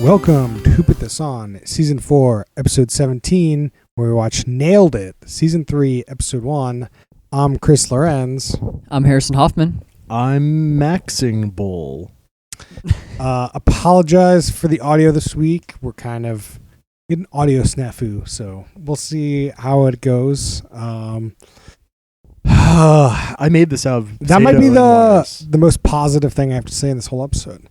Welcome to Who Put This On, Season 4, Episode 17, where we watch Nailed It, Season 3, Episode 1. I'm Chris Lorenz. I'm Harrison Hoffman. I'm Maxing Bull. Apologize for the audio this week. We're kind of getting audio snafu, so we'll see how it goes. I made this out of That might be potato and wires. the most positive thing I have to say in this whole episode.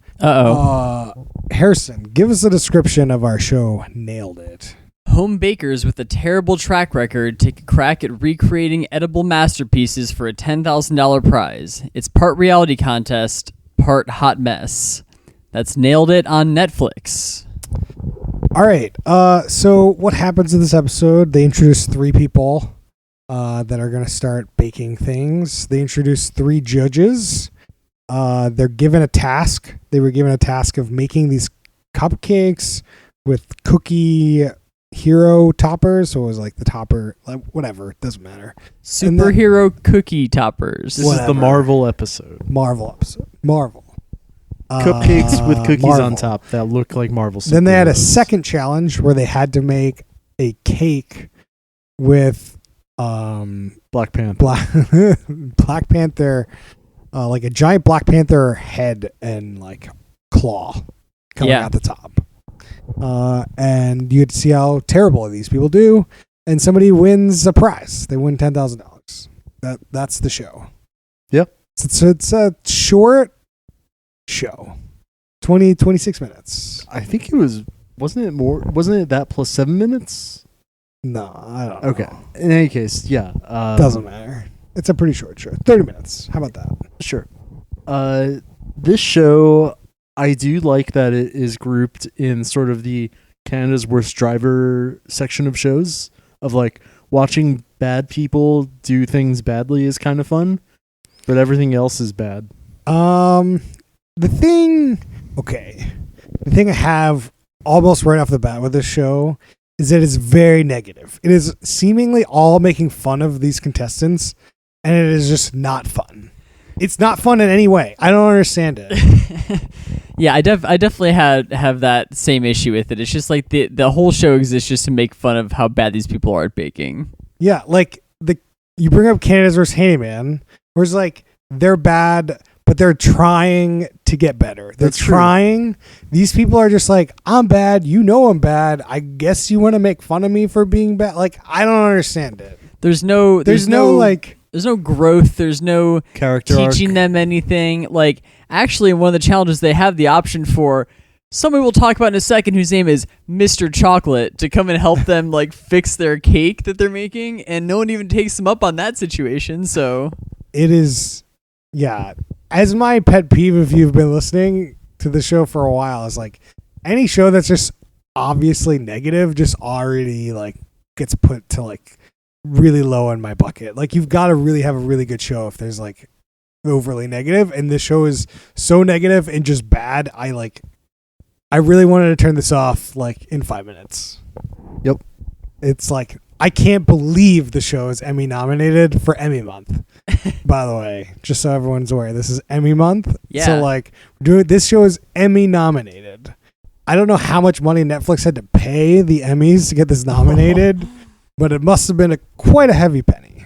Harrison, give us a description of our show, Nailed It. Home bakers with a terrible track record take a crack at recreating edible masterpieces for a $10,000 prize. It's part reality contest, part hot mess. That's Nailed It on Netflix. All right. So what happens in this episode? They introduce three people that are going to start baking things. They introduce three judges. They're given a task. They were given a task of making these cupcakes with cookie hero toppers. So it was like the topper, like whatever. It doesn't matter. Superhero cookie toppers. This is the Marvel episode. Marvel episode. Marvel. Cupcakes with cookies Marvel. on top that look like Marvel superheroes. Then they had a second challenge where they had to make a cake with Black Panther. Black Panther, like a giant Black Panther head and like claw coming out the top. And you get to see how terrible these people do, and somebody wins a prize. They win $10,000. That's the show. Yep. It's a short show, 26 minutes. I think it was. Wasn't it that plus 7 minutes? No, I don't know. Okay. In any case, yeah. Doesn't matter. It's a pretty short show. 30 minutes. How about that? Sure. This show, I do like that it is grouped in sort of the Canada's Worst Driver section of shows, of like watching bad people do things badly is kind of fun, but everything else is bad. The thing I have almost right off the bat with this show is that it's very negative. It is seemingly all making fun of these contestants, and it is just not fun. It's not fun in any way. I don't understand it. Yeah, I definitely have that same issue with it. It's just like the whole show exists just to make fun of how bad these people are at baking. Yeah, like you bring up Canada's Worst Handyman, where it's like they're bad, but they're trying to get better. They're trying. These people are just like, I'm bad. You know I'm bad. I guess you want to make fun of me for being bad. Like, I don't understand it. There's no growth. There's no Character teaching arc. them anything. Like, actually, in one of the challenges, they have the option for somebody we'll talk about in a second whose name is Mr. Chocolate to come and help them like fix their cake that they're making, and no one even takes them up on that situation. So it is, yeah. As my pet peeve, if you've been listening to the show for a while, is like any show that's just obviously negative just already like gets put to like really low in my bucket. Like you've got to really have a really good show if there's like overly negative, and this show is so negative and just bad. I really wanted to turn this off like in 5 minutes. Yep. It's like I can't believe the show is Emmy nominated for Emmy month. By the way, just so everyone's aware, this is Emmy month. Yeah. So like, this show is Emmy nominated. I don't know how much money Netflix had to pay the Emmys to get this nominated, but it must have been quite a heavy penny.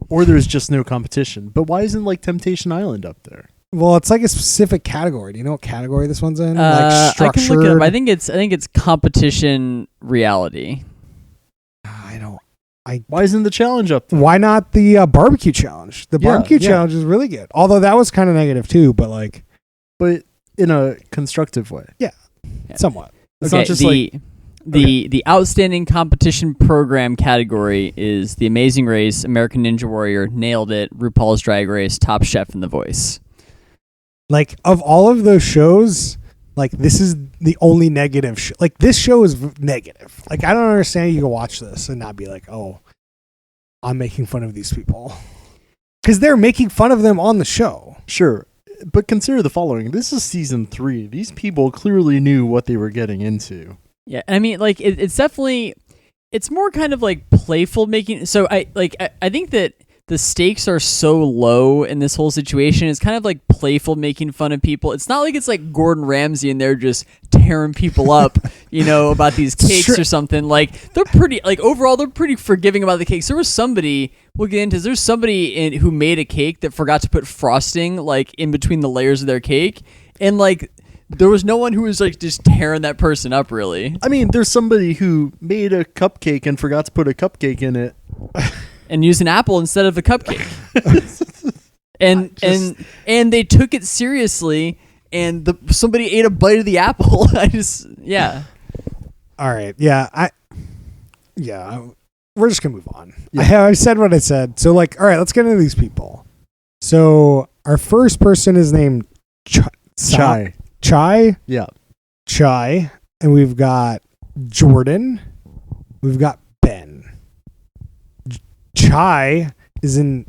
Or there's just no competition. But why isn't like Temptation Island up there? Well, it's like a specific category. Do you know what category this one's in? Like I structured. can look it up. I think it's competition reality. Why isn't the challenge up there? Why not the barbecue challenge? The barbecue challenge is really good. Although that was kind of negative too, but like, But in a constructive way. somewhat. It's Okay, not just the outstanding competition program category is The Amazing Race, American Ninja Warrior, Nailed It, RuPaul's Drag Race, Top Chef, and The Voice. Like of all of those shows, like this is the only negative. Like this show is negative. Like I don't understand. You can watch this and not be like, oh, I'm making fun of these people, because they're making fun of them on the show. Sure. But consider the following. This is season 3. These people clearly knew what they were getting into. Yeah, I mean, like it's definitely, it's more kind of like playful making. So I think that the stakes are so low in this whole situation. It's kind of like playful, making fun of people. It's not like it's like Gordon Ramsay and they're just tearing people up, about these cakes or something. Like, they're pretty, like, overall, they're pretty forgiving about the cakes. There was somebody, we'll get into, there's somebody who made a cake that forgot to put frosting, like, in between the layers of their cake. And, like, there was no one who was, like, just tearing that person up, really. I mean, there's somebody who made a cupcake and forgot to put a cupcake in it. And used an apple instead of a cupcake. and they took it seriously, and somebody ate a bite of the apple. All right. Yeah. We're just gonna move on. Yeah. I said what I said. So, like, all right, let's get into these people. So our first person is named Chai. Chai. Yeah. Chai, and we've got Jordan. We've got Ben. Chai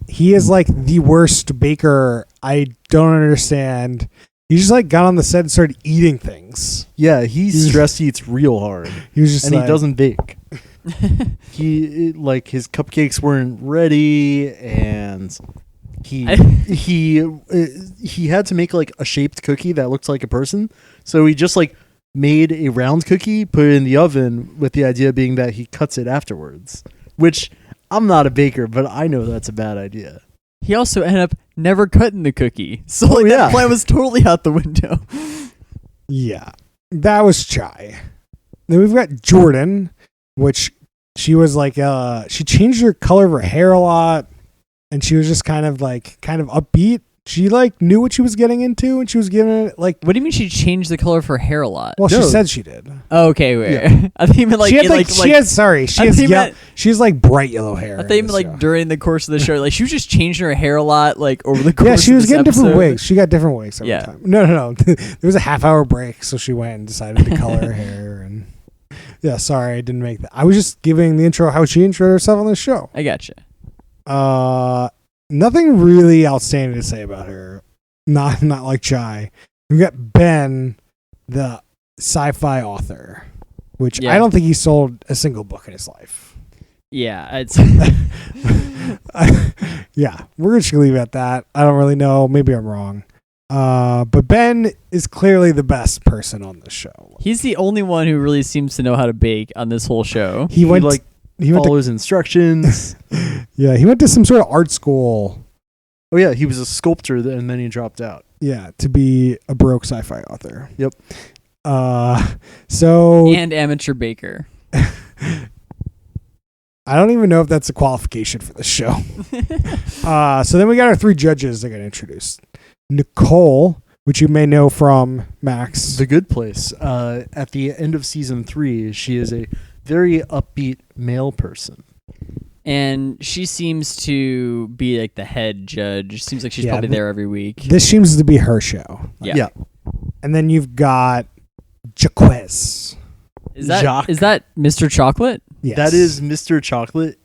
he is like the worst baker. I don't understand. He just like got on the set and started eating things. Yeah, he stress eats real hard. He was just he doesn't bake. His cupcakes weren't ready, and he had to make like a shaped cookie that looked like a person. So he just like made a round cookie, put it in the oven with the idea being that he cuts it afterwards, which I'm not a baker, but I know that's a bad idea. He also ended up never cutting the cookie. So that plan was totally out the window. Yeah. That was Chai. Then we've got Jordan, which she was like, she changed her color of her hair a lot, and she was just kind of upbeat. She like knew what she was getting into, and she was giving it like. What do you mean she changed the color of her hair a lot? Well, she said she did. Oh, okay, wait. Yeah. I think even like she has like bright yellow hair. I think even like during the course of the show, like she was just changing her hair a lot, like over the course. Yeah, she of was this getting episode. different wigs. She got different wigs every time. No. There was a half-hour break, so she went and decided to color her hair. And sorry, I didn't make that. I was just giving the intro how she introed herself on the show. I gotcha. Nothing really outstanding to say about her. Not like Chai. We got Ben, the sci-fi author, which I don't think he sold a single book in his life. Yeah, it's yeah, we're just gonna leave it at that. I don't really know. Maybe I'm wrong. But Ben is clearly the best person on the show. He's the only one who really seems to know how to bake on this whole show. He follows instructions. Yeah, he went to some sort of art school. Oh yeah, he was a sculptor and then he dropped out. Yeah, to be a broke sci-fi author. Yep. And amateur baker. I don't even know if that's a qualification for this show. So then we got our three judges that got introduced. Nicole, which you may know from Max. The Good Place. At the end of season 3, she is a very upbeat male person. And she seems to be like the head judge. Seems like she's probably there every week. This seems to be her show. Yeah. And then you've got Jaquez. Is that Mr. Chocolate? Yes. That is Mr. Chocolate.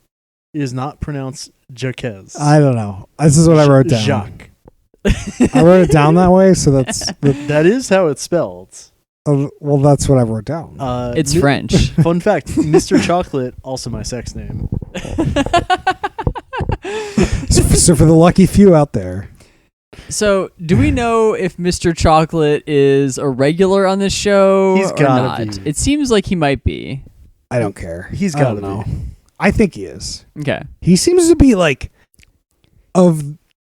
It is not pronounced Jaquez. I don't know. This is what I wrote down. Jacques. I wrote it down that way, so that is how it's spelled. Well, that's what I wrote down. It's French. Fun fact, Mr. Chocolate, also my sex name. So for the lucky few out there. So, do we know if Mr. Chocolate is a regular on this show He's or gotta not? be. It seems like he might be. I don't care. He's got to know. be. I think he is. Okay. He seems to be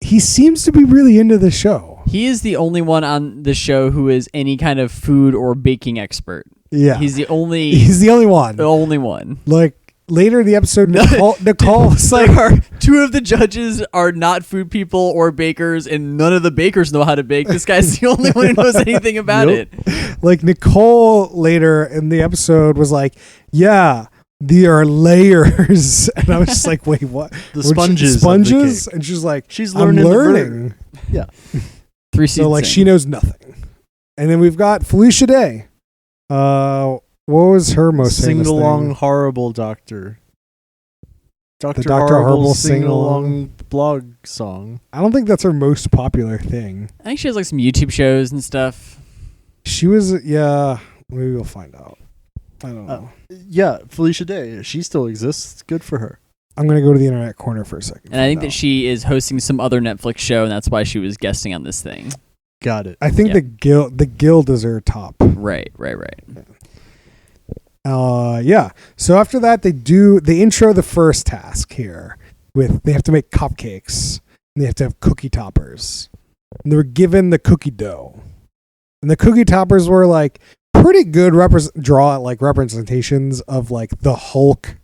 he seems to be really into the show. He is the only one on the show who is any kind of food or baking expert. Yeah. He's the only one. The only one. Like later in the episode, Nicole's like, there are two of the judges are not food people or bakers, and none of the bakers know how to bake. This guy's the only one who knows anything about it. Like Nicole later in the episode was like, yeah, there are layers. And I was just like, wait, what? The sponges. Sponges? And she's like, she's learning. Yeah. 3 seasons. So like she knows nothing. And then we've got Felicia Day. What was her most famous Sing-along thing? horrible doctor. Dr. Dr. Horrible sing-along blog song. I don't think that's her most popular thing. I think she has like some YouTube shows and stuff. She was, maybe we'll find out. I don't know. Yeah, Felicia Day. She still exists. Good for her. I'm gonna go to the internet corner for a second. And I think that she is hosting some other Netflix show, and that's why she was guesting on this thing. Got it. I think Yeah. the guild is her top. Right. Yeah. So after that, they intro the first task here with they have to make cupcakes and they have to have cookie toppers. And they were given the cookie dough, and the cookie toppers were like pretty good representations of like the Hulk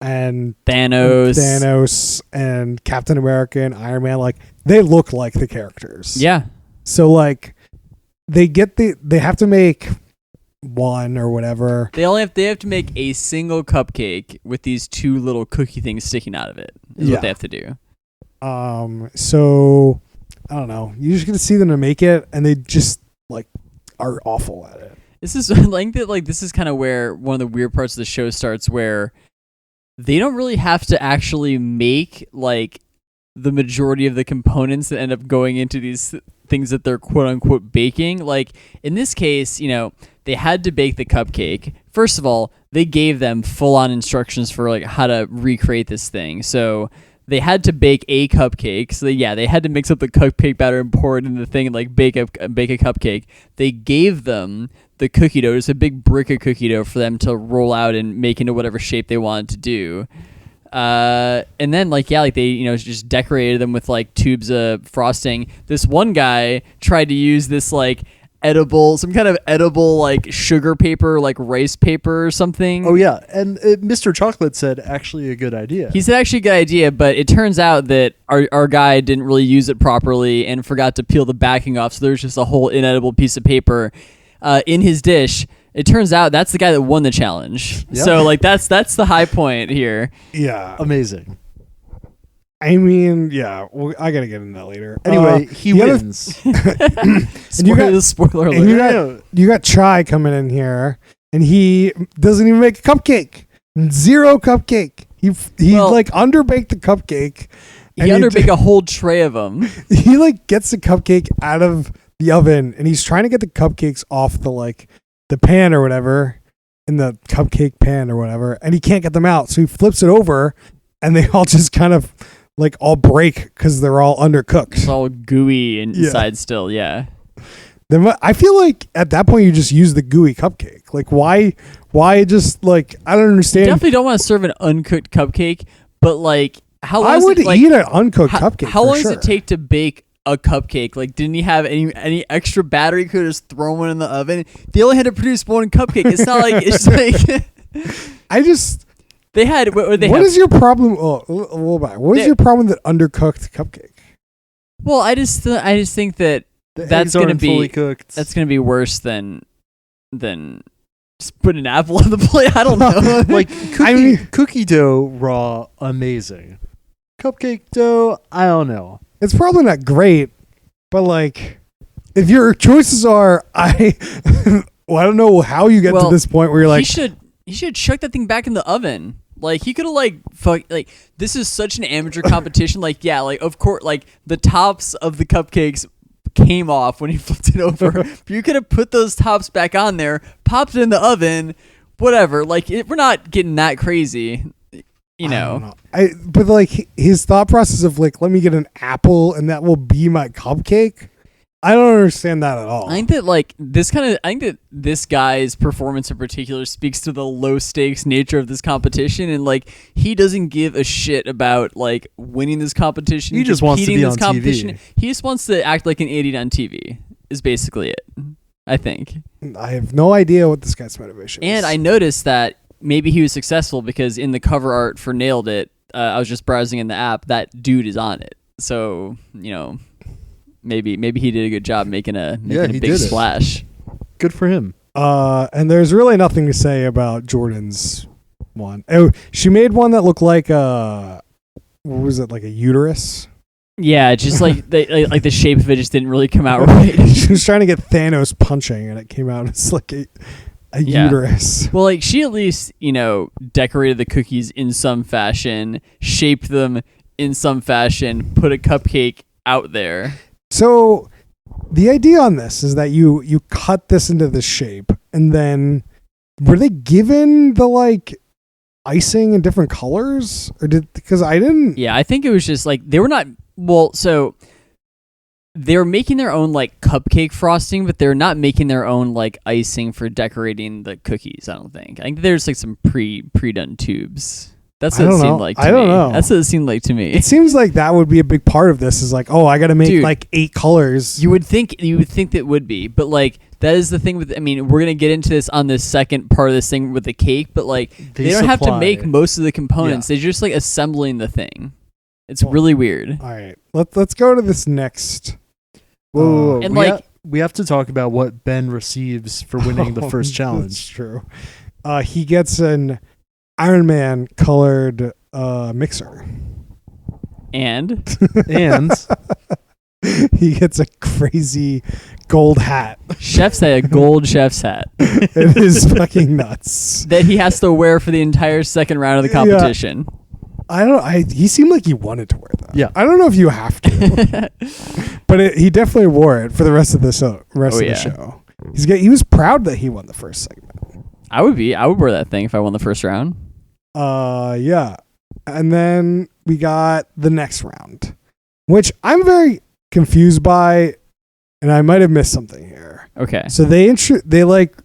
and Thanos and Captain America and Iron Man. Like they look like the characters. Yeah. So like they have to make one or whatever. They have to make a single cupcake with these two little cookie things sticking out of it. Is Yeah. what they have to do. So I don't know. You just get to see them to make it, and they just like are awful at it. This is this is kind of where one of the weird parts of the show starts, where they don't really have to actually make like the majority of the components that end up going into these things that they're quote unquote baking. Like in this case, they had to bake the cupcake. First of all, they gave them full on instructions for like how to recreate this thing. So they had to bake a cupcake. So they had to mix up the cupcake batter and pour it in the thing and like bake a cupcake. They gave them the cookie dough, just a big brick of cookie dough for them to roll out and make into whatever shape they wanted to do. And then they just decorated them with like tubes of frosting. This one guy tried to use this like some kind of edible like sugar paper, like rice paper or something. Oh yeah, and Mr. Chocolate said actually a good idea. He said actually a good idea, but it turns out that our guy didn't really use it properly and forgot to peel the backing off, so there's just a whole inedible piece of paper in his dish. It turns out that's the guy that won the challenge. Yeah. So like that's the high point here. Yeah. Amazing. I mean, yeah. Well, I gotta get into that later. Anyway, he the other- wins. Spoiler alert. And you got Chai coming in here, and he doesn't even make a cupcake. Zero cupcake. He like underbaked the cupcake. He underbaked a whole tray of them. He like gets the cupcake out of the oven, and he's trying to get the cupcakes off the pan or whatever, in the cupcake pan or whatever, and he can't get them out. So he flips it over, and they all just kind of like all break because they're all undercooked. It's all gooey inside still, yeah. Then I feel like at that point you just use the gooey cupcake. Like why just like I don't understand. You definitely don't want to serve an uncooked cupcake, but like how long I would like, eat an uncooked cupcake. How for long sure. does it take to bake a cupcake? Like, didn't he have any extra batter? He could have just thrown one in the oven. They only had to produce one cupcake. It's not like it's like I just. They had. What is your problem? What is your problem with an undercooked cupcake? Well, I just think that The that's eggs gonna aren't be fully cooked. that's gonna be worse than just put an apple on the plate. I don't know. Like cookie dough raw, amazing. Cupcake dough, I don't know. It's probably not great, but like, if your choices are, I don't know how you get to this point where you're like, he should chuck that thing back in the oven. Like he could have this is such an amateur competition. Of course, the tops of the cupcakes came off when he flipped it over. But you could have put those tops back on there, popped it in the oven, whatever. We're not getting that crazy, you know. But like his thought process of like, let me get an apple and that will be my cupcake. I don't understand that at all. I think that this guy's performance in particular speaks to the low stakes nature of this competition, and he doesn't give a shit about winning this competition. He just wants to be on TV. He just wants to act like an idiot on TV. Is basically it. I think. I have no idea what this guy's motivation is. And I noticed that maybe he was successful because in the cover art for Nailed It, I was just browsing in the app. That dude is on it. So maybe he did a good job making a big splash. Good for him. And there's really nothing to say about Jordan's one. Oh, she made one that looked like what was it, like a uterus? Yeah, just the shape of it just didn't really come out right. She was trying to get Thanos punching, and it came out as like a uterus. Well, she at least decorated the cookies in some fashion, shaped them in some fashion, put a cupcake out there. So the idea on this is that you cut this into the shape, and then were they given the icing in different colors, or because I didn't? Yeah, I think it was just like they were not well. So they were making their own like cupcake frosting, but they're not making their own like icing for decorating the cookies. I don't think. I think there's like some pre-done tubes. That's what it seemed like to me. I don't know. That's what it seemed like to me. It seems like that would be a big part of this. Is like, oh, I got to make Dude, like 8 colors. You would think that would be, but like that is the thing with. I mean, we're gonna get into this on this second part of this thing with the cake, but like they don't have to supply. make most of the components. Yeah. They're just like assembling the thing. It's really weird. All right, let's go to this next. Whoa, And we have to talk about what Ben receives for winning the first That's challenge. true. He gets an Iron Man colored mixer, And And he gets a crazy gold hat. chef's hat, a gold chef's hat It is fucking nuts. that he has to wear for the entire second round of the Yeah. competition. He seemed like he wanted to wear that. Yeah. I don't know if you have to, but he definitely wore it for the rest of the show. yeah. Show. He was proud that he won the first segment. I would wear that thing if I won the first round. Yeah. And then we got the next round, which I'm very confused by, and I might have missed something here. Okay. So they like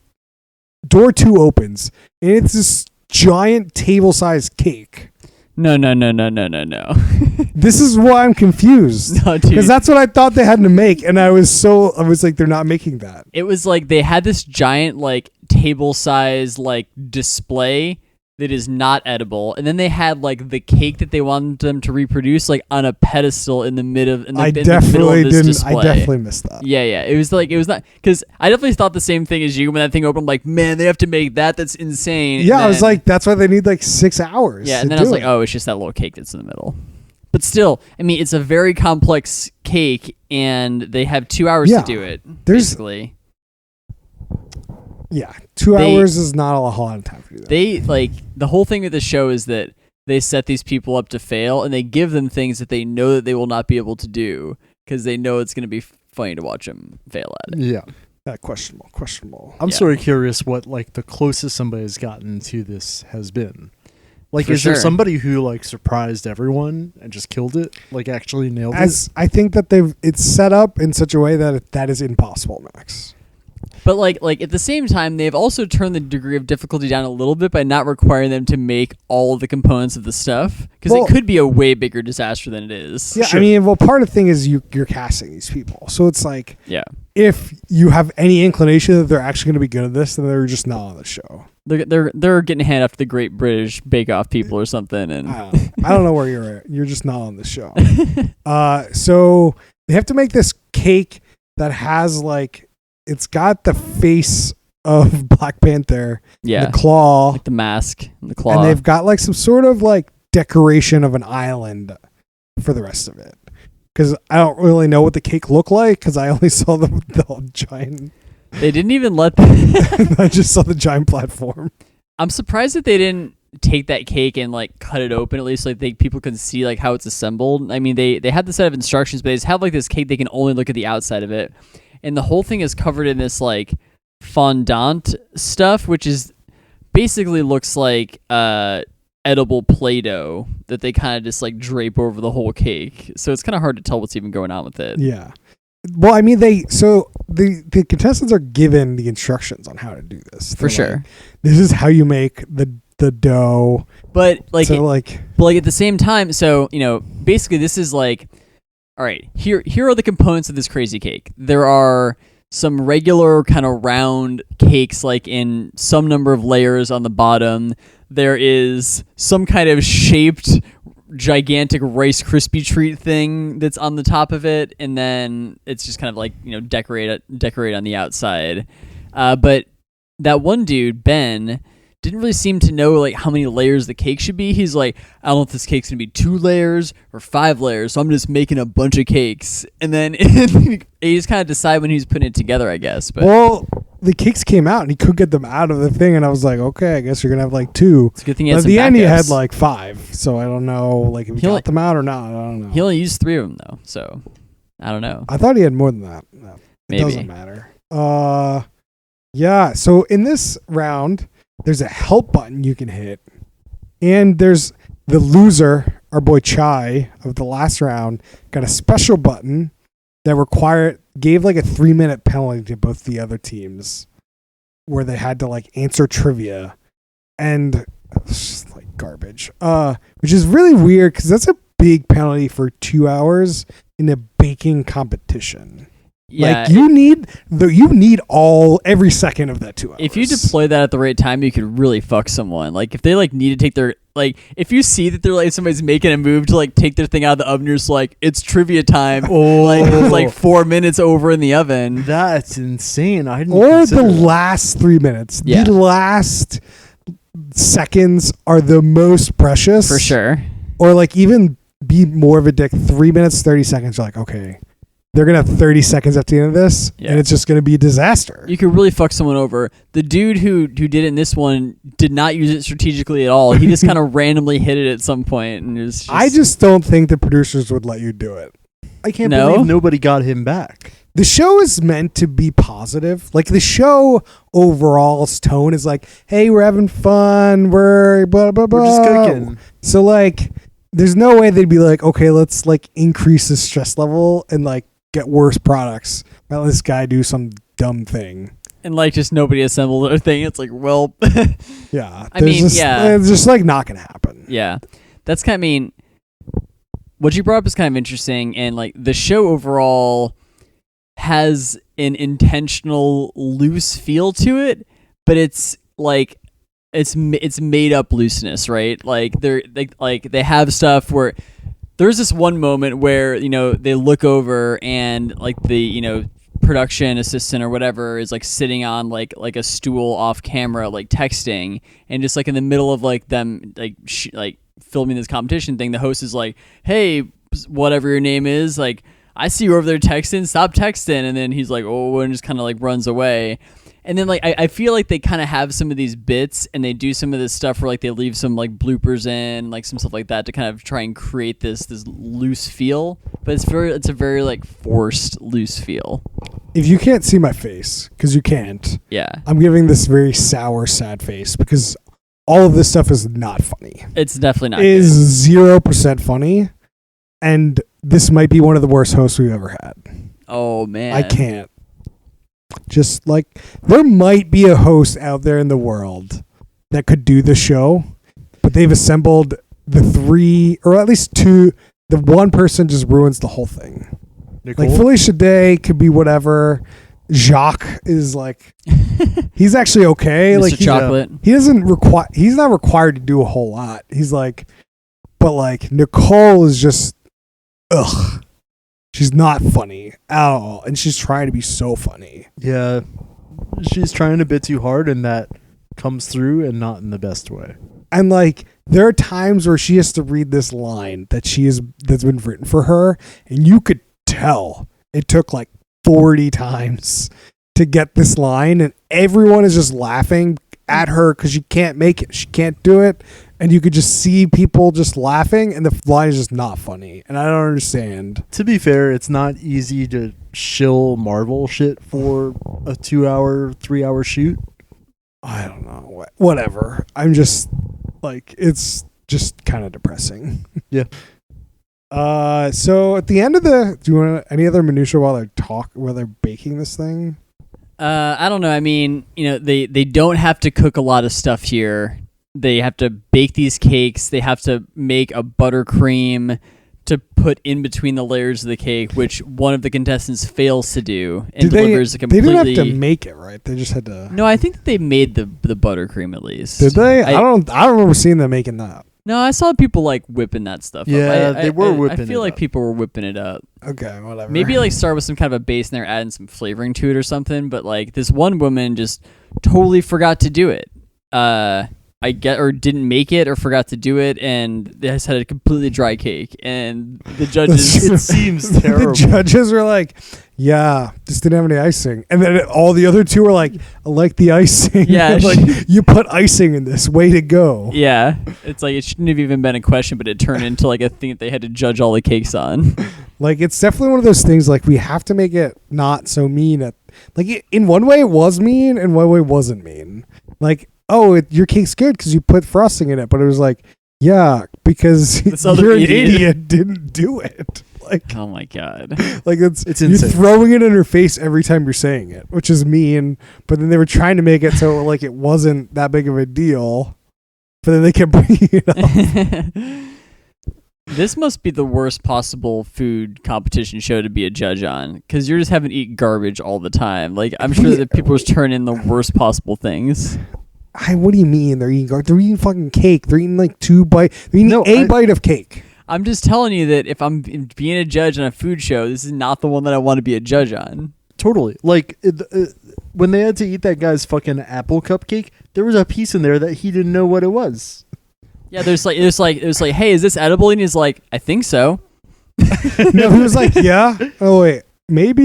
door 2 opens, and it's this giant table-sized cake. No. This is why I'm confused. No, dude. Because that's what I thought they had to make, and I was like, they're not making that. It was like they had this giant like table size like display that is not edible, and then they had like the cake that they wanted them to reproduce like on a pedestal in the middle. I in the definitely middle of this didn't. display. I definitely missed that. Yeah. It was not because I definitely thought the same thing as you when that thing opened. I'm like, man, they have to make that. That's insane. Yeah, And I was then- like, that's why they need like 6 hours. yeah, to and then I was do like, it. oh, it's just that little cake that's in the middle. But still, I mean, it's a very complex cake, and they have 2 hours Yeah. to do it. There's- Basically, Yeah, 2 hours is not a whole lot of time to do that. they like the whole thing with the show is that they set these people up to fail, and they give them things that they know that they will not be able to do because they know it's going to be funny to watch them fail at it. yeah. Questionable. I'm Yeah. sort of curious what like the closest somebody has gotten to this has been. Like, For is there sure. somebody who like surprised everyone and just killed it? Like, actually nailed As I think that it's set up in such a way that is impossible, Max. But like at the same time, they've also turned the degree of difficulty down a little bit by not requiring them to make all of the components of the stuff because Well- it could be a way bigger disaster than it is. Yeah, Sure. I mean, well, part of the thing is you're casting these people, so it's like Yeah. if you have any inclination that they're actually going to be good at this, then they're just not on the show. They're getting hand off to the Great British Bake Off people or something, and I don't know where you're at. You're just not on the show. So they have to make this cake that has like it's got the face of Black Panther, yeah, the claw, like the mask, and the claw. and they've got like some sort of like decoration of an island for the rest of it. Because I don't really know what the cake looked like because I only saw the giant. They didn't even let. I just saw the giant platform. I'm surprised that they didn't take that cake and like cut it open at least, like people can see like how it's assembled. I mean, they had the set of instructions, but they just have like this cake they can only look at the outside of it, and the whole thing is covered in this like fondant stuff, which is basically looks like edible Play-Doh that they kind of just like drape over the whole cake. So it's kind of hard to tell what's even going on with it. Yeah. Well, I mean, the contestants are given the instructions on how to do this. For They're sure. like, this is how you make the dough. But like, So but like at the same time, so basically this is like, all right, here are the components of this crazy cake. There are some regular kind of round cakes, like in some number of layers on the bottom. There is some kind of shaped gigantic Rice Krispie treat thing that's on the top of it, and then it's just kind of like decorate on the outside. But that one dude, Ben, didn't really seem to know like how many layers the cake should be. He's like, I don't know if this cake's gonna be 2 layers or 5 layers, so I'm just making a bunch of cakes, and then he just kind of decide when he's putting it together, I guess. But well, the cakes came out and he could get them out of the thing, and I was like, okay, I guess you're gonna have like 2. it's a good thing he But had at some the end, he had backups. like 5. So I don't know, like if he He only- got them out or not. I don't know. He only used 3 of them though, so I don't know. I thought he had more than that. No, it Maybe. doesn't matter. Yeah. So in this round, there's a help button you can hit, And there's the loser, our boy Chai of the last round, got a special button that gave like a 3-minute penalty to both the other teams where they had to like answer trivia. And it's just like garbage. Which is really weird because that's a big penalty for 2 hours in a baking competition. Yeah, like you need every second of that 2 hours. if you deploy that at the right time, you could really fuck someone. Like if they like need to take their like if you see that they're like somebody's making a move to like take their thing out of the oven, you're just like it's trivia time. Like it's like 4 minutes over in the oven. That's insane. I didn't or the consider that. last 3 minutes. Yeah. The last seconds are the most precious. For sure. Or like even be more of a dick. 3 minutes, 30 seconds. You're like, okay, they're going to have 30 seconds at the end of this, and it's just going to be a disaster. You could really fuck someone over. The dude who did it in this one did not use it strategically at all. He just kind of randomly hit it at some point, and it was I just don't think the producers would let you do it. I can't No? believe nobody got him back. The show is meant to be positive. Like the show overall's tone is like, hey, we're having fun. We're blah, blah, blah. We're just cooking. So like, there's no way they'd be like, okay, let's like increase the stress level and like get worse products. Let this guy do some dumb thing. and like just nobody assembled their thing. It's like, well, Yeah. I mean, yeah. It's just like not going to happen. yeah, that's kind of mean. What you brought up is kind of interesting, and like the show overall has an intentional loose feel to it, but it's like it's made up looseness, right? Like they have stuff where there's this one moment where they look over and like the production assistant or whatever is like sitting on like a stool off camera like texting, and just like in the middle of like them like filming this competition thing, the host is like, hey, whatever your name is, like I see you over there texting, stop texting. And then he's like, oh, and just kind of like runs away. And then like I feel like they kind of have some of these bits, and they do some of this stuff where like they leave some like bloopers in, like some stuff like that to kind of try and create this loose feel. But it's a very like forced loose feel. If you can't see my face, because you can't, Yeah, I'm giving this very sour, sad face because all of this stuff is not funny. it's definitely not. It is 0% funny, and this might be one of the worst hosts we've ever had. Oh man, I can't. Just like there might be a host out there in the world that could do the show, but they've assembled the three, or at least two. The one person just ruins the whole thing. Nicole? Like Felicia Day could be whatever. Jacques is like, he's actually okay. Mr. Like Chocolate. he's not required to do a whole lot. He's like, but like Nicole is just, ugh. She's not funny at all, and she's trying to be so funny. Yeah, she's trying a bit too hard, and that comes through, and not in the best way. And like, there are times where she has to read this line that's been written for her, and you could tell it took like 40 times to get this line, and everyone is just laughing at her because she can't make it. She can't do it. And you could just see people just laughing, and the line is just not funny. And I don't understand. To be fair, it's not easy to shill Marvel shit for a 2-hour, 3-hour shoot. I don't know. Whatever. I'm just like, it's just kind of depressing. Yeah. So at the end of do you want any other minutia while they're baking this thing? I don't know. I mean, they don't have to cook a lot of stuff here. They have to bake these cakes. They have to make a buttercream to put in between the layers of the cake, which one of the contestants fails to do and delivers a completely. They didn't have to make it, right? They just had to. No, I think that they made the buttercream at least. Did they? I don't remember seeing them making that. No, I saw people like whipping that stuff Yeah, up. they were whipping I feel it like up. people were whipping it up. Okay, whatever. Maybe like start with some kind of a base and they're adding some flavoring to it or something. But like this one woman just totally forgot to do it. Or didn't make it or forgot to do it, and they just had a completely dry cake. And the judges, It seems terrible. The judges were like, "Yeah, just didn't have any icing," and then all the other two were like, "I like the icing." Yeah, like you put icing in this. Way to go. yeah, it's like it shouldn't have even been a question, but it turned into like a thing that they had to judge all the cakes on. Like it's definitely one of those things. Like we have to make it not so mean. Like in one way it was mean, and one way it wasn't mean. Like "Oh, your cake's good because you put frosting in it," but it was like, "Yeah, because This other you're an idiot. idiot didn't do it." Like, Oh my god. It's you're insane. throwing it in her face every time you're saying it, which is mean. But then they were trying to make it so like it wasn't that big of a deal. But then they kept bringing it up. This must be the worst possible food competition show to be a judge on, because you're just having to eat garbage all the time. Like, I'm sure that people just turn in the worst possible things. What do you mean they're eating garbage? They're eating fucking cake. They're eating like 2 bites. They're eating a bite of cake. I'm just telling you that if I'm being a judge on a food show, this is not the one that I want to be a judge on. Totally. Like when they had to eat that guy's fucking apple cupcake, there was a piece in there that he didn't know what it was. Yeah, it was like, hey, is this edible? And he's like, I think so. No, he was like, yeah. Oh wait, maybe.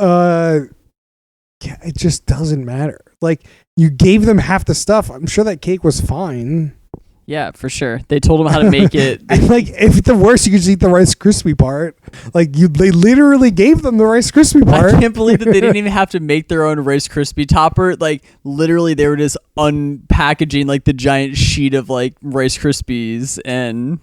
Yeah, it just doesn't matter. Like, you gave them half the stuff. I'm sure that cake was fine. Yeah, for sure. They told him how to make it. And like, if it's the worst, you could just eat the Rice Krispie part. Like, they literally gave them the Rice Krispie part. I can't believe that they didn't even have to make their own Rice Krispie topper. Like, literally, they were just unpackaging like the giant sheet of like Rice Krispies, and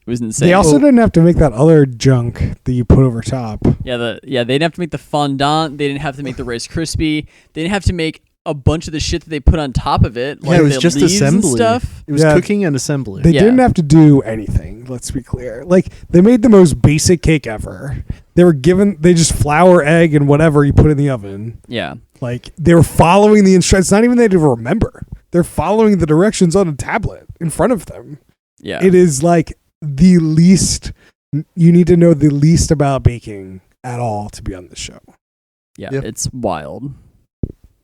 it was insane. They also didn't have to make that other junk that you put over top. they didn't have to make the fondant. They didn't have to make the Rice Krispie. They didn't have to make a bunch of the shit that they put on top of it. Like it was the just leaves and assembly. stuff. It was cooking and assembly. They didn't have to do anything. Let's be clear. Like, they made the most basic cake ever. They just flour, egg, and whatever you put in the oven. Yeah. Like, they were following the instructions. It's not even they had to remember. They're following the directions on a tablet in front of them. Yeah. It is like the least, you need to know the least about baking at all to be on the show. Yeah. Yep. It's wild.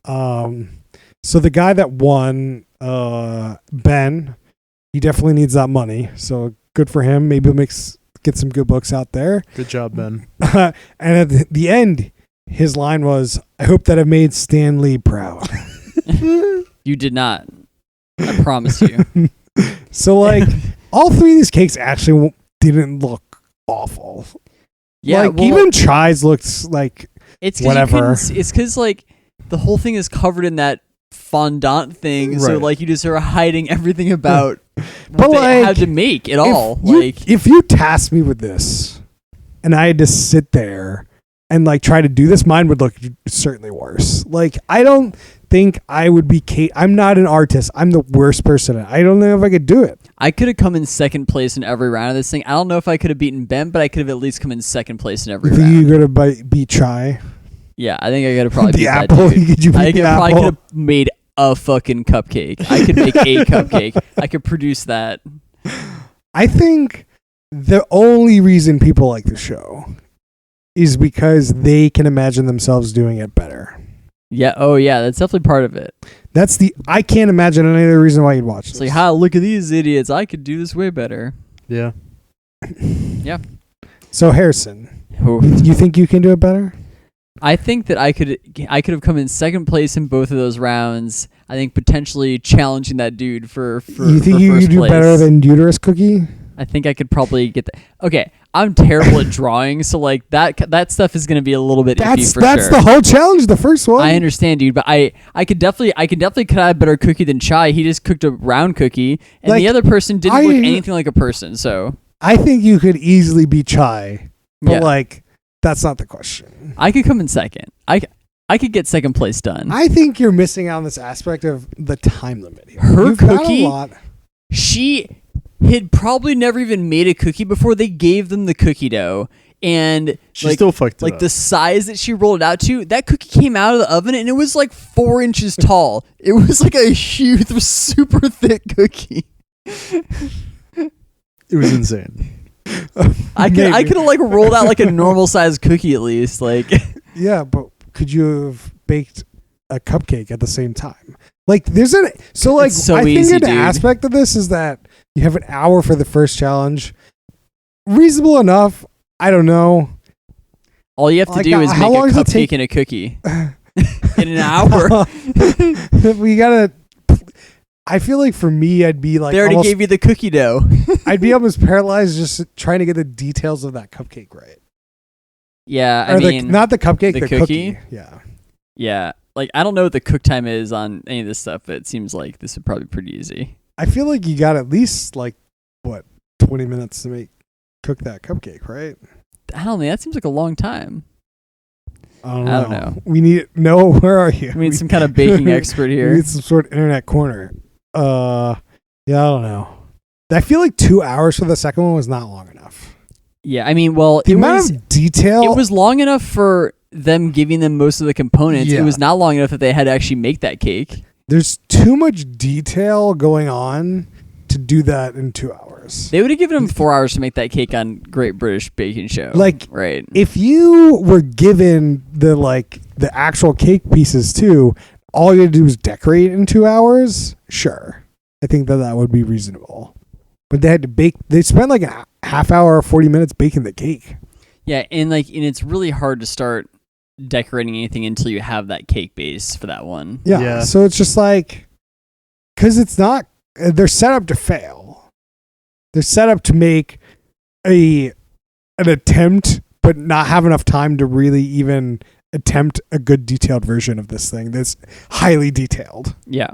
So the guy that won, Ben, he definitely needs that money. So good for him. Maybe he'll get some good books out there. Good job, Ben. And at the end, his line was, "I hope that I've made Stan Lee proud." You did not. I promise you. So like, all 3 of these cakes actually didn't look awful. Yeah. Like, well, even Chai's looked like it's 'cause whatever. it's because like the whole thing is covered in that fondant thing, so Right. like you just are hiding everything about But, what they like, had to make it all. if you tasked me with this and I had to sit there and like try to do this, mine would look certainly worse. Like, I don't think I would be I'm not an artist. I'm the worst person. I don't know if I could do it. I could have come in second place in every round of this thing. I don't know if I could have beaten Ben, but I could have at least come in second place in every If round. you gonna beat Chai, Yeah, I think I could have probably the beat that apple, dude. could you beat I the probably apple? could have made a fucking cupcake. I could make a cupcake. I could produce that. I think the only reason people like the show is because they can imagine themselves doing it better. Yeah. Oh, yeah. That's definitely part of it. I can't imagine any other reason why you'd watch It's this. like, ha, look at these idiots. I could do this way better. Yeah. So Harrison, Oh. you think you can do it better? I think that I could have come in second place in both of those rounds. I think potentially challenging that dude for You think for you first could do place. better than Uterus Cookie? I think I could probably get that. Okay, I'm terrible at drawing, so like that stuff is going to be a little bit iffy for That's sure. the whole challenge. The first one. I understand, dude, but I could definitely cut out a better cookie than Chai. He just cooked a round cookie, and Like, the other person didn't look anything like a person. So I think you could easily beat Chai, but yeah, like that's not the question. I could come in second. I could get second place done. I think you're missing out on this aspect of the time limit here. Her You've got cookie? a lot. She had probably never even made a cookie before they gave them the cookie dough, and She still fucked it like up. the size that she rolled it out to, that cookie came out of the oven and it was like 4 inches tall. It was like a huge, super thick cookie. It was insane. I could have like rolled out like a normal sized cookie at least. Like, Yeah, but could you have baked a cupcake at the same time? Like, there's an like It's so I think easy, an dude. aspect of this is that you have an hour for the first challenge. Reasonable enough. I don't know. all you have to Like, do is how make long a does it take- cupcake and a cookie in an hour. We gotta. I feel like for me, I'd be like They already almost, gave you the cookie dough. I'd be almost paralyzed just trying to get the details of that cupcake right. Yeah, I Or mean, not the cupcake, the the cookie? cookie. Yeah. yeah. like I don't know what the cook time is on any of this stuff, but it seems like this would probably be pretty easy. I feel like you got at least like what 20 minutes to cook that cupcake, right? I don't know. That seems like a long time. I don't I don't know. We need where are you? We need some kind of baking expert We here. need some sort of internet corner. Yeah, I don't know. I feel like 2 hours for the second one was not long enough. Yeah, I mean, well, The amount of detail. it was long enough for them giving them most of the components. Yeah. It was not long enough that they had to actually make that cake. There's too much detail going on to do that in 2 hours. They would have given them 4 hours to make that cake on Great British Baking Show. Like, right? if you were given the actual cake pieces too, all you had to do was decorate in 2 hours. Sure, I think that would be reasonable. But they had to bake. They spent like a half hour or 40 minutes baking the cake. Yeah, and it's really hard to start decorating anything until you have that cake base for that one. Yeah. Yeah. So it's just like, because it's not. They're set up to fail. They're set up to make an attempt, but not have enough time to really even attempt a good detailed version of this thing that's highly detailed. Yeah.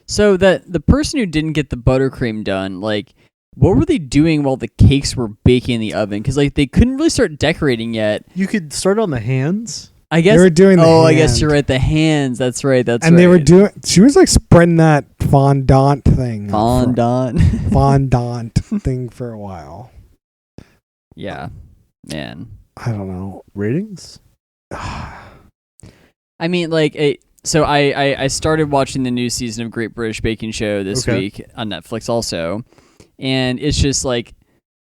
So that the person who didn't get the buttercream done, like, what were they doing while the cakes were baking in the oven? Because like they couldn't really start decorating yet. You could start on the hands. I guess They were doing the I guess hand. you're right. The hands. That's right. That's And right. they were doing. She was like spreading that fondant thing. fondant. Fondant thing for a while. Yeah, man. I don't know. Ratings? I mean, like, so I started watching the new season of Great British Baking Show this Okay. week on Netflix also, and it's just like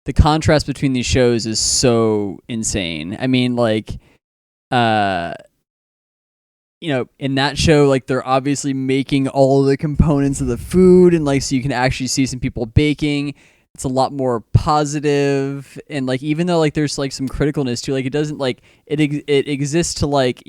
the contrast between these shows is so insane. I mean, like, in that show, like they're obviously making all of the components of the food, and like so you can actually see some people baking. It's a lot more positive, and like even though like there's like some criticalness to, like, it doesn't like it exists to like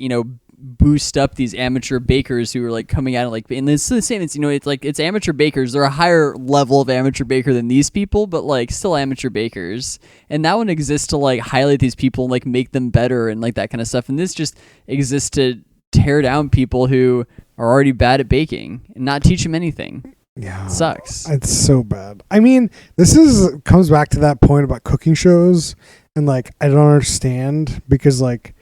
boost up these amateur bakers who are like coming out and like, and it's the same. It's it's like it's amateur bakers. They're a higher level of amateur baker than these people, but like still amateur bakers. And that one exists to like highlight these people and like make them better and like that kind of stuff. And this just exists to tear down people who are already bad at baking and not teach them anything. Yeah. It sucks. It's so bad. I mean, this comes back to that point about cooking shows, and like I don't understand, because like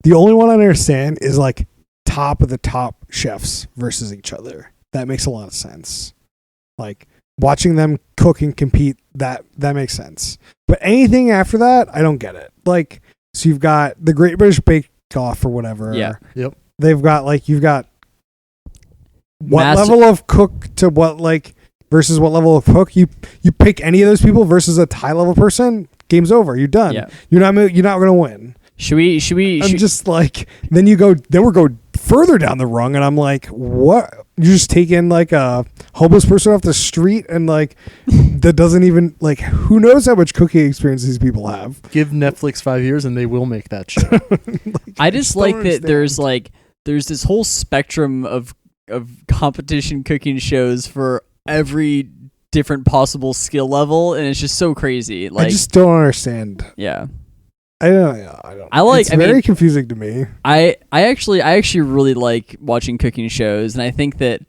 the only one I understand is like top of the top chefs versus each other. That makes a lot of sense. Like watching them cook and compete, that makes sense. But anything after that, I don't get it. Like, so you've got the Great British Bake Off or whatever. Yeah. Yep. They've got like, you've got what Master- level of cook to what, like, versus what level of cook. You pick any of those people versus a high level person, game's over. You're done. Yeah. You're not going to win. Should we I'm just like, then we go further down the rung, and I'm like, what? You're just taking like a homeless person off the street, and like that doesn't even, like, who knows how much cooking experience these people have. Give Netflix 5 years and they will make that show. I just don't like that understand. there's this whole spectrum of competition cooking shows for every different possible skill level, and it's just so crazy. Like, I just don't understand. yeah. I don't. It's I very mean, confusing to me. I actually really like watching cooking shows, and I think that,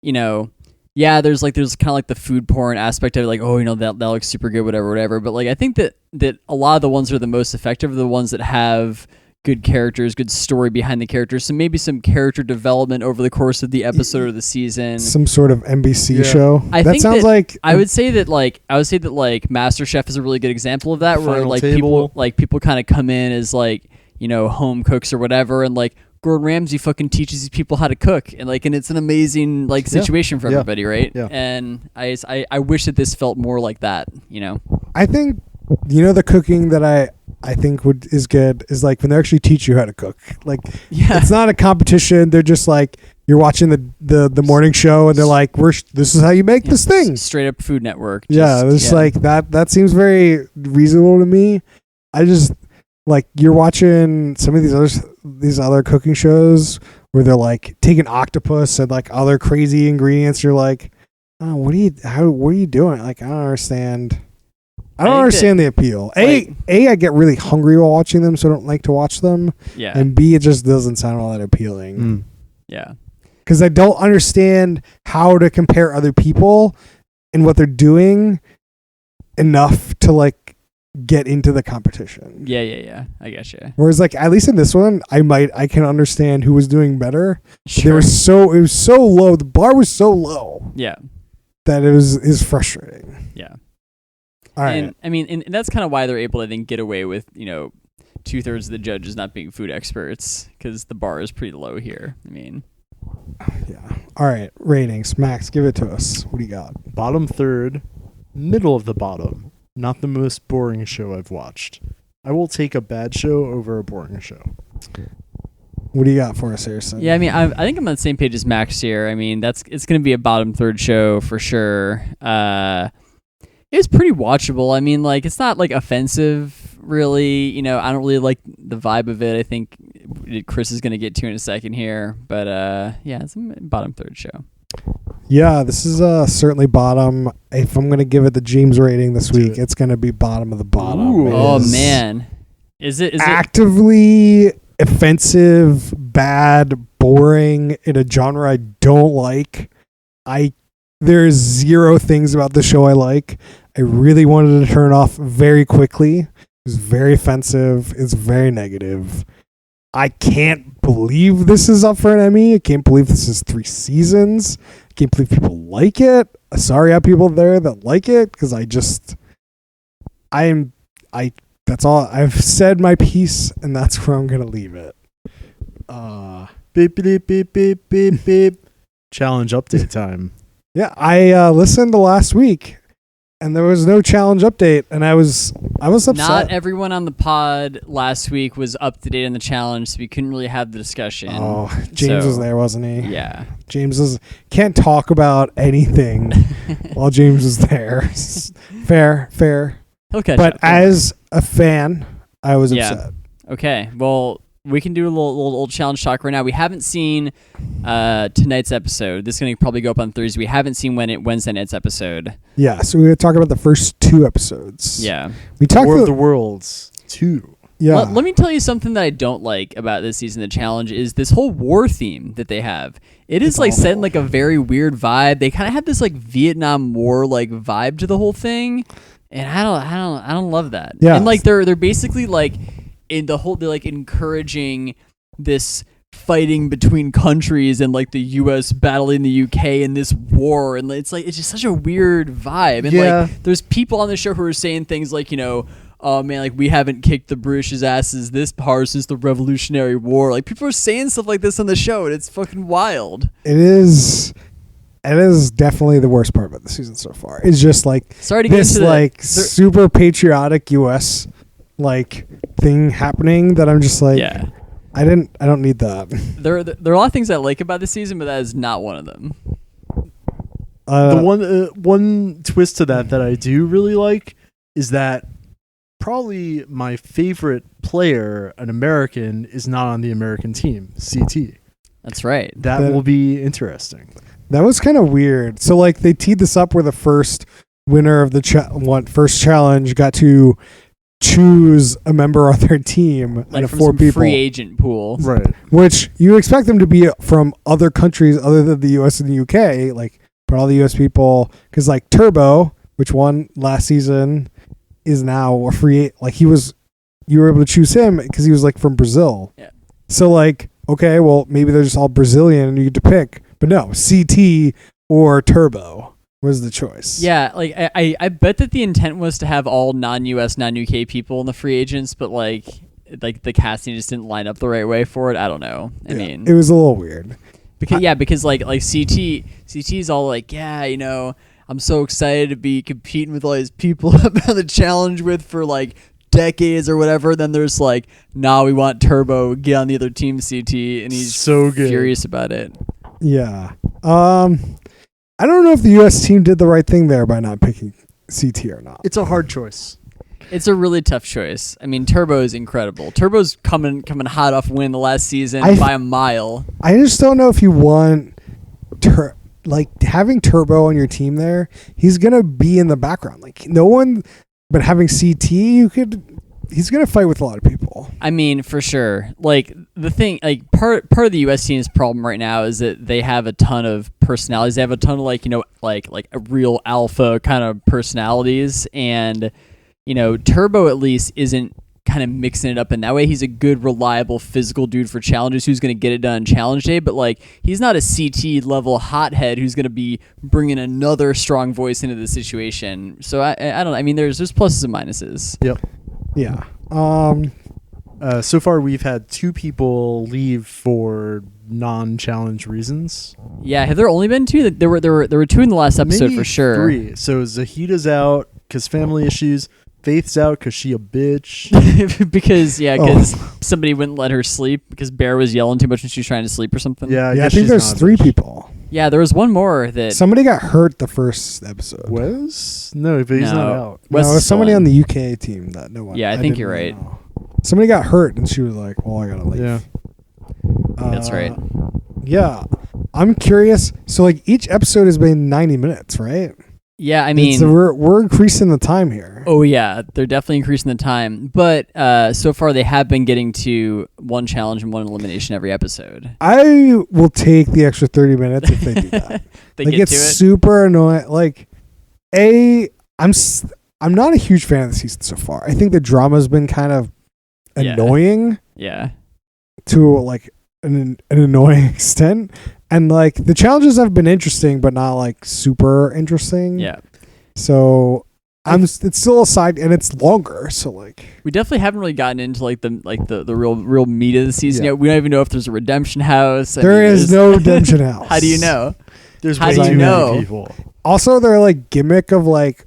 there's kind of like the food porn aspect of it, like, that looks super good, whatever. But like, I think that a lot of the ones that are the most effective are the ones that have good characters, good story behind the characters. So maybe some character development over the course of the episode or the season. Some sort of NBC Yeah. show. I that think sounds that- like I would say that MasterChef is a really good example of that, where Final like Table. people kind of come in as like, home cooks or whatever, and like Gordon Ramsay fucking teaches these people how to cook, and it's an amazing like situation for Yeah. everybody, right? Yeah. And I wish that this felt more like that, I think the cooking that I think is good is like when they actually teach you how to cook. Like, Yeah. it's not a competition. They're just like, you're watching the morning show, and they're like, this is how you make this thing. Straight up Food Network. Yeah, it's like that seems very reasonable to me. I just like, you're watching some of these other cooking shows where they're like taking octopus and like other crazy ingredients. You're like, oh, what are you doing? Like, I don't understand. I don't understand the appeal. I get really hungry while watching them, so I don't like to watch them. Yeah. And B, it just doesn't sound all that appealing. Yeah. Because I don't understand how to compare other people and what they're doing enough to like get into the competition. Yeah. I guess Whereas like at least in this one, I can understand who was doing better. Sure. It was so low. The bar was so low. Yeah. That is frustrating. Yeah. All right. And I mean, and that's kind of why they're able to then get away with, 2/3 of the judges not being food experts, because the bar is pretty low here. I mean, Yeah. All right. Ratings. Max, give it to us. What do you got? Bottom third, middle of the bottom. Not the most boring show I've watched. I will take a bad show over a boring show. What do you got for us, Harrison? yeah, I mean, I think I'm on the same page as Max here. I mean, it's going to be a bottom third show for sure. It was pretty watchable. I mean, like, it's not like offensive, really. I don't really like the vibe of it. I think Chris is going to get to in a second here, but yeah, it's a bottom third show. Yeah, this is certainly bottom. If I'm going to give it the James rating this week, it's going to be bottom of the bottom. Ooh. Oh man, is it actively offensive, bad, boring in a genre I don't like? There's zero things about the show I like. I really wanted to turn it off very quickly. It was very offensive. It's very negative. I can't believe this is up for an Emmy. I can't believe this is 3 seasons. I can't believe people like it. Sorry out people there that like it, because that's all. I've said my piece, and that's where I'm gonna leave it. Beep, beep, beep, beep, beep, beep. Challenge update time. Yeah, I listened to last week, and there was no challenge update, and I was upset. Not everyone on the pod last week was up to date on the challenge, so we couldn't really have the discussion. Oh, James was there, wasn't he? Yeah. James can't talk about anything while James is there. Fair. He'll catch But up. as a fan, I was upset. Okay, well, we can do a little challenge talk right now. We haven't seen tonight's episode. This is going to probably go up on Thursday. We haven't seen Wednesday night's episode. Yeah, so we're going to talk about the first 2 episodes. Yeah. We talked War of about the Worlds 2. Yeah. Let me tell you something that I don't like about this season of the challenge is this whole war theme that they have. It is like set in like a very weird vibe. They kind of have this like Vietnam War like vibe to the whole thing, and I don't love that. Yeah. And like they're basically like in the whole, they're like encouraging this fighting between countries and like the US battling the UK in this war, and it's just such a weird vibe. And like there's people on the show who are saying things like, oh man, like we haven't kicked the British asses this hard since the Revolutionary War. Like people are saying stuff like this on the show, and it's fucking wild. It is definitely the worst part about the season so far. It's just like Sorry to get this into like super patriotic US like thing happening that I'm just like, yeah. I don't need that. There are a lot of things I like about this season, but that is not one of them. The one twist to that I do really like is that probably my favorite player, an American, is not on the American team, CT. That's right. That will be interesting. That was kind of weird. So like they teed this up where the first winner of the first challenge got to choose a member of their team Like out of from 4 some people, free agent pool. Right. which you expect them to be from other countries other than the US and the UK, like but all the US people, because like Turbo, which won last season, is now a free. Like you were able to choose him because he was like from Brazil. Yeah. So like, okay, well maybe they're just all Brazilian and you get to pick, but no, CT or Turbo was the choice. Yeah, like I bet that the intent was to have all non-US, non-UK people in the free agents, but like the casting just didn't line up the right way for it. I don't know. I mean, it was a little weird. because like CT's all like, yeah, I'm so excited to be competing with all these people I've been on the challenge with for like decades or whatever. Then there's like, nah, we want Turbo, get on the other team, CT, and he's so good. furious about it. Yeah. I don't know if the US team did the right thing there by not picking CT or not. It's a hard choice. It's a really tough choice. I mean, Turbo is incredible. Turbo's coming hot off win the last season by a mile. I just don't know if you want having Turbo on your team there. He's gonna be in the background. Like no one but having CT, he's gonna fight with a lot of people. I mean, for sure. Like the thing, like part of the U.S. team's problem right now is that they have a ton of personalities. They have a ton of like a real alpha kind of personalities, and Turbo at least isn't kind of mixing it up in that way. He's a good, reliable, physical dude for challenges who's going to get it done on challenge day, but like he's not a CT level hothead who's going to be bringing another strong voice into the situation. So I don't know. I mean, there's pluses and minuses. Yep. Yeah. So far, we've had 2 people leave for non-challenge reasons. Yeah, have there only been 2? There were 2 in the last episode Maybe for sure. 3. So Zahita's out because family issues. Faith's out because she a bitch. because somebody wouldn't let her sleep because Bear was yelling too much when she was trying to sleep or something. Yeah, I think there's 3 people. Yeah, there was one more that Somebody got hurt the first episode. Wes? No, but he's not out. No, it was somebody on the UK team that no one. Yeah, I think you're right. Know. Somebody got hurt and she was like, "Well, I gotta leave." Yeah. That's right. Yeah, I'm curious. So like each episode has been 90 minutes, right? Yeah, I mean, so we're increasing the time here. Oh yeah, they're definitely increasing the time. But so far they have been getting to 1 challenge and 1 elimination every episode. I will take the extra 30 minutes if they do that. They like get it's to it. super annoying. Like, I'm not a huge fan of the season so far. I think the drama's been kind of annoying. Yeah. To like an annoying extent. And like the challenges have been interesting, but not like super interesting. Yeah. So it's still a side, and it's longer. So like we definitely haven't really gotten into like the real meat of the season Yeah. yet. We don't even know if there's a redemption house. There is no redemption house. How do you know? There's How way do you too know? many people. Also, their like gimmick of like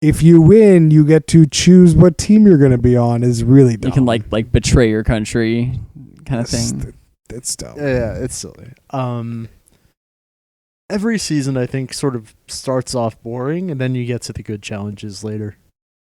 if you win, you get to choose what team you're going to be on is really dumb. You can like betray your country, kind of thing. It's dumb. Yeah, it's silly. Every season, I think, sort of starts off boring, and then you get to the good challenges later.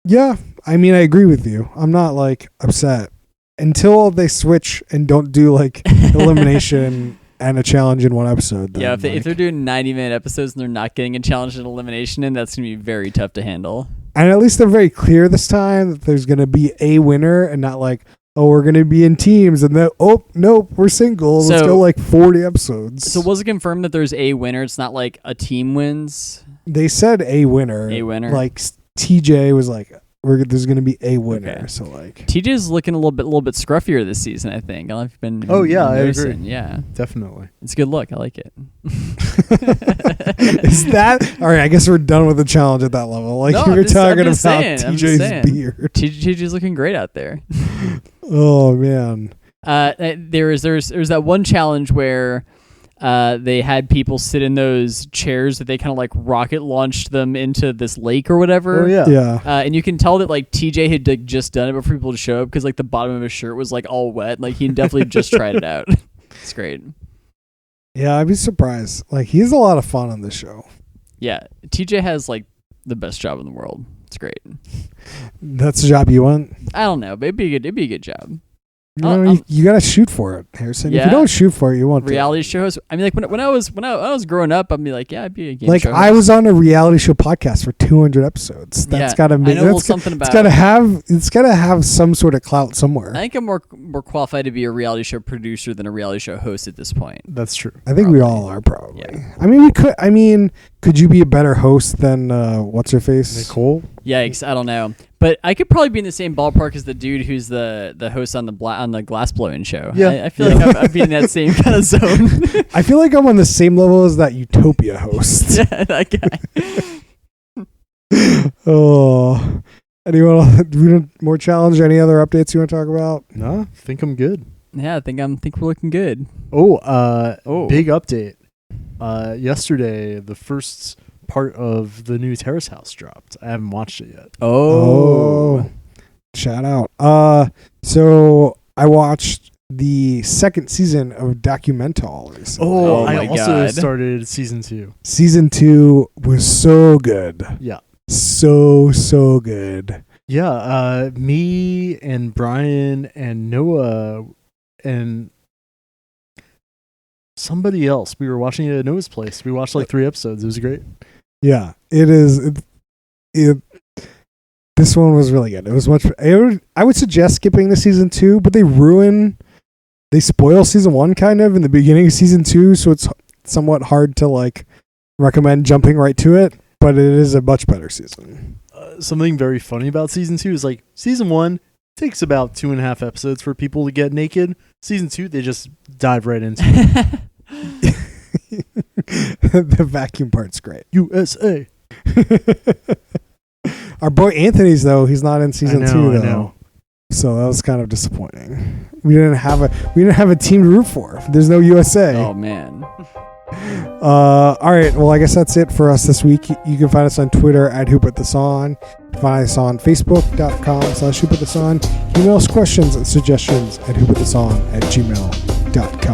Yeah, I mean, I agree with you. I'm not like upset until they switch and don't do like elimination and a challenge in one episode. Yeah, if they're doing 90-minute episodes and they're not getting a challenge and elimination in, that's going to be very tough to handle. And at least they're very clear this time that there's going to be a winner and not like, oh, we're going to be in teams and then, oh, nope, we're singles. Let's go like 40 episodes. So was it confirmed that there's a winner? It's not like a team wins? They said a winner. A winner. Like TJ was like, there's going to be a winner. Okay. So like TJ's looking a little bit scruffier this season, I think. I don't know if you've been Oh, yeah, I noticing. agree. Yeah. Definitely. It's a good look. I like it. Is that all right? I guess we're done with the challenge at that level. Like No, you were I'm talking just about saying, I'm just TJ's saying. beard. TJ's looking great out there. Oh man. There's that one challenge where they had people sit in those chairs that they kind of like rocket launched them into this lake or whatever. Oh, yeah. Yeah. And you can tell that like TJ had like, just done it before people to show up because like the bottom of his shirt was like all wet. Like he definitely just tried it out. It's great. Yeah, I'd be surprised. Like he's a lot of fun on this show. Yeah, TJ has like the best job in the world. It's great. That's the job you want. I don't know, but it'd be a good job. You know, you gotta shoot for it, Harrison. If Yeah. you don't shoot for it, you won't. Reality shows. I mean, like when I was growing up, I'd be like, yeah, I'd be a game Like show I host. was on a reality show podcast for 200 episodes. That's Yeah, gotta be. I know a little something about. It's gotta have some sort of clout somewhere. I think I'm more qualified to be a reality show producer than a reality show host at this point. That's true. I think we Probably. all are probably. Yeah. I mean, we could. I mean, could you be a better host than what's her face? Nicole? Yikes! I don't know, but I could probably be in the same ballpark as the dude who's the host on the glass blowing show. Yeah. I feel like I'd be in that same kind of zone. I feel like I'm on the same level as that Utopia host. Yeah, that guy. Oh, anyone more challenge? Any other updates you want to talk about? No, I think I'm good. Yeah, I think we're looking good. Oh, big update. Yesterday, the first part of the new Terrace House dropped. I haven't watched it yet. Oh, shout out. So I watched the second season of Documental recently. Oh I my also God. started season 2. Season 2 was so good. Yeah. So good. Yeah, me and Brian and Noah and somebody else. We were watching it at Noah's place. We watched like 3 episodes. It was great. Yeah, it is. This one was really good. It was much. I would suggest skipping to season 2, but they spoil season 1 kind of in the beginning of season 2, so it's somewhat hard to like recommend jumping right to it. But it is a much better season. Something very funny about season 2 is like season 1 takes about 2.5 episodes for people to get naked. Season 2, they just dive right into it. The vacuum part's great. USA. Our boy Anthony's though, he's not in season 2 though. I know. So that was kind of disappointing. We didn't have a team to root for. There's no USA. Oh man. All right. Well, I guess that's it for us this week. You can find us on Twitter at WhoPutThisOn. Find us on Facebook.com/WhoPutThisOn. Email us questions and suggestions at WhoPutThisOn@gmail.com.